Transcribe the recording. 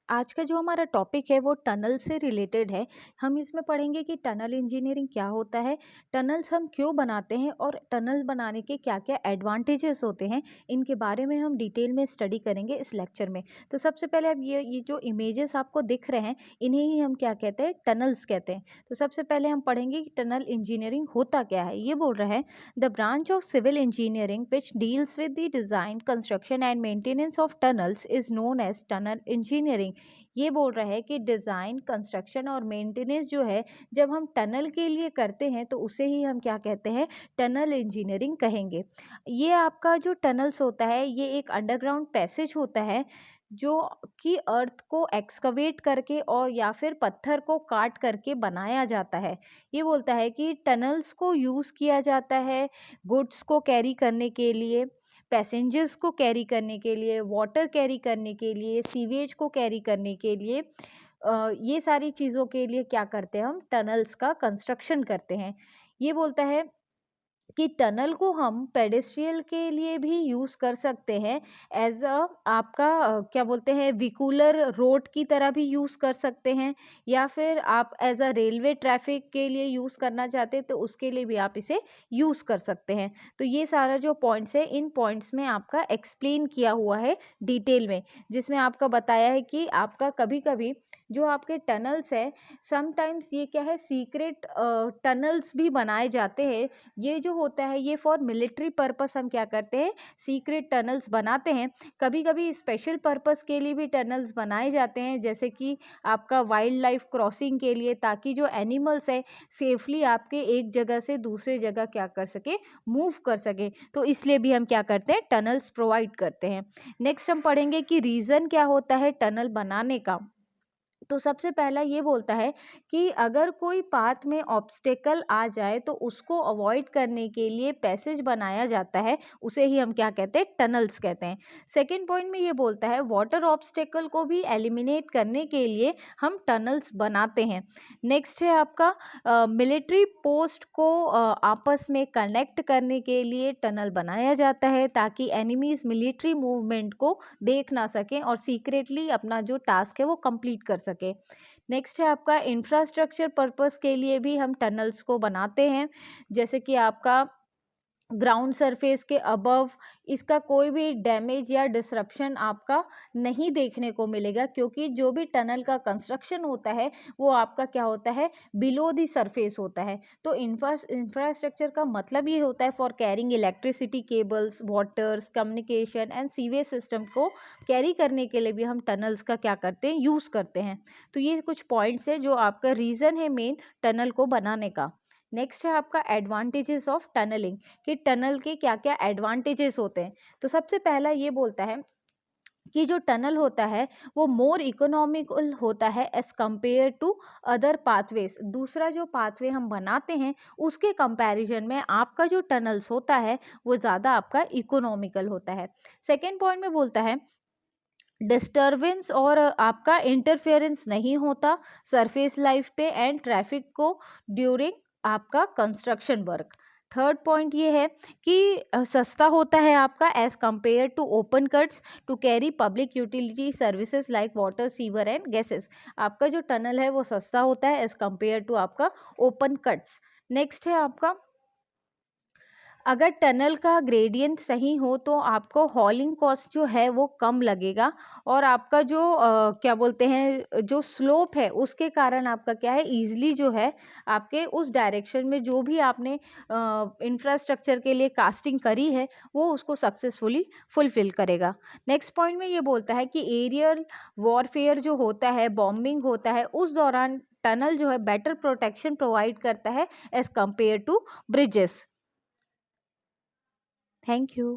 आज का जो हमारा टॉपिक है वो टनल से रिलेटेड है। हम इसमें पढ़ेंगे कि टनल इंजीनियरिंग क्या होता है, टनल्स हम क्यों बनाते हैं और टनल बनाने के क्या-क्या एडवांटेजेस होते हैं, इनके बारे में हम डिटेल में स्टडी करेंगे इस लेक्चर में। तो सबसे पहले अब ये जो इमेजेस आपको दिख रहे हैं, इन्हें ही हम क्या कहते हैं, टनल्स कहते हैं। तो सबसे पहले हम पढ़ेंगे कि टनल इंजीनियरिंग होता क्या है। ये बोल रहा है the branch of civil engineering which deals with the design, construction and maintenance of tunnels is known as tunnel engineering. ये बोल रहा है कि डिज़ाइन, कंस्ट्रक्शन और मेंटेनेंस जो है, जब हम टनल के लिए करते हैं तो उसे ही हम क्या कहते हैं, टनल इंजीनियरिंग कहेंगे। ये आपका जो टनल्स होता है, ये एक अंडरग्राउंड पैसेज होता है जो कि अर्थ को एक्सकवेट करके और या फिर पत्थर को काट करके बनाया जाता है। ये बोलता है कि टनल्स को यूज़ किया जाता है गुड्स को कैरी करने के लिए, पैसेंजर्स को कैरी करने के लिए, वाटर कैरी करने के लिए, सीवेज को कैरी करने के लिए, ये सारी चीज़ों के लिए क्या करते हैं, हम टनल्स का कंस्ट्रक्शन करते हैं। ये बोलता है कि टनल को हम पेडेस्ट्रियल के लिए भी यूज़ कर सकते हैं, एज अ आपका क्या बोलते हैं, विकुलर रोड की तरह भी यूज़ कर सकते हैं, या फिर आप एज अ रेलवे ट्रैफिक के लिए यूज़ करना चाहते हैं तो उसके लिए भी आप इसे यूज़ कर सकते हैं। तो ये सारा जो पॉइंट्स है, इन पॉइंट्स में आपका एक्सप्लेन किया हुआ है डिटेल में, जिसमें आपका बताया है कि आपका कभी कभी जो आपके टनल्स है, समटाइम्स ये क्या है, सीक्रेट टनल्स भी बनाए जाते हैं। ये जो होता है, ये फॉर मिलिट्री पर्पस हम क्या करते हैं, सीक्रेट टनल्स बनाते हैं। कभी कभी स्पेशल पर्पस के लिए भी टनल्स बनाए जाते हैं, जैसे कि आपका वाइल्ड लाइफ क्रॉसिंग के लिए, ताकि जो एनिमल्स है सेफली आपके एक जगह से दूसरे जगह क्या कर सके, मूव कर सके। तो इसलिए भी हम क्या करते हैं, टनल्स प्रोवाइड करते हैं। नेक्स्ट हम पढ़ेंगे कि रीज़न क्या होता है टनल बनाने का। तो सबसे पहला ये बोलता है कि अगर कोई पाथ में ऑब्स्टेकल आ जाए तो उसको अवॉइड करने के लिए पैसेज बनाया जाता है, उसे ही हम क्या कहते हैं, टनल्स कहते हैं। सेकंड पॉइंट में ये बोलता है वाटर ऑब्स्टेकल को भी एलिमिनेट करने के लिए हम टनल्स बनाते हैं। नेक्स्ट है आपका मिलिट्री पोस्ट को आपस में कनेक्ट करने के लिए टनल बनाया जाता है, ताकि एनिमीज मिलिट्री मूवमेंट को देख ना सकें और सीक्रेटली अपना जो टास्क है वो कंप्लीट कर सके। नेक्स्ट है आपका इंफ्रास्ट्रक्चर पर्पस के लिए भी हम टनल्स को बनाते हैं, जैसे कि आपका ग्राउंड सरफेस के अबव इसका कोई भी डैमेज या डिसरप्शन आपका नहीं देखने को मिलेगा, क्योंकि जो भी टनल का कंस्ट्रक्शन होता है वो आपका क्या होता है, बिलो द सरफेस होता है। तो इंफ्रास्ट्रक्चर का मतलब ये होता है for carrying electricity cables, waters, communication and sewage system को कैरी करने के लिए भी हम टनल्स का क्या करते हैं, यूज़ करते हैं। तो ये कुछ पॉइंट्स है जो आपका रीज़न है मेन टनल को बनाने का। नेक्स्ट है आपका एडवांटेजेस ऑफ टनलिंग, कि टनल के क्या क्या एडवांटेजेस होते हैं। तो सबसे पहला ये बोलता है कि जो टनल होता है वो मोर इकोनॉमिकल होता है as compare to other pathways. दूसरा जो पाथवे हम बनाते हैं उसके कंपैरिजन में आपका जो टनल्स होता है वो ज़्यादा आपका इकोनॉमिकल होता है। सेकेंड पॉइंट में बोलता है डिस्टरबेंस और आपका इंटरफेरेंस नहीं होता सरफेस लाइफ पे एंड ट्रैफिक को ड्यूरिंग आपका कंस्ट्रक्शन वर्क। थर्ड पॉइंट ये है कि सस्ता होता है आपका as compare to open cuts to carry public utility services like water, sewer and gases. आपका जो टनल है वो सस्ता होता है एज कंपेयर टू आपका ओपन कट्स। नेक्स्ट है आपका, अगर टनल का ग्रेडियंट सही हो तो आपको हॉलिंग कॉस्ट जो है वो कम लगेगा, और आपका जो क्या बोलते हैं, जो स्लोप है उसके कारण आपका क्या है, ईजिली जो है आपके उस डायरेक्शन में जो भी आपने इंफ्रास्ट्रक्चर के लिए कास्टिंग करी है वो उसको सक्सेसफुली फुलफिल करेगा। नेक्स्ट पॉइंट में ये बोलता है कि एरियल वॉरफेयर जो होता है, बॉम्बिंग होता है, उस दौरान टनल जो है बेटर प्रोटेक्शन प्रोवाइड करता है as compare to bridges. Thank you.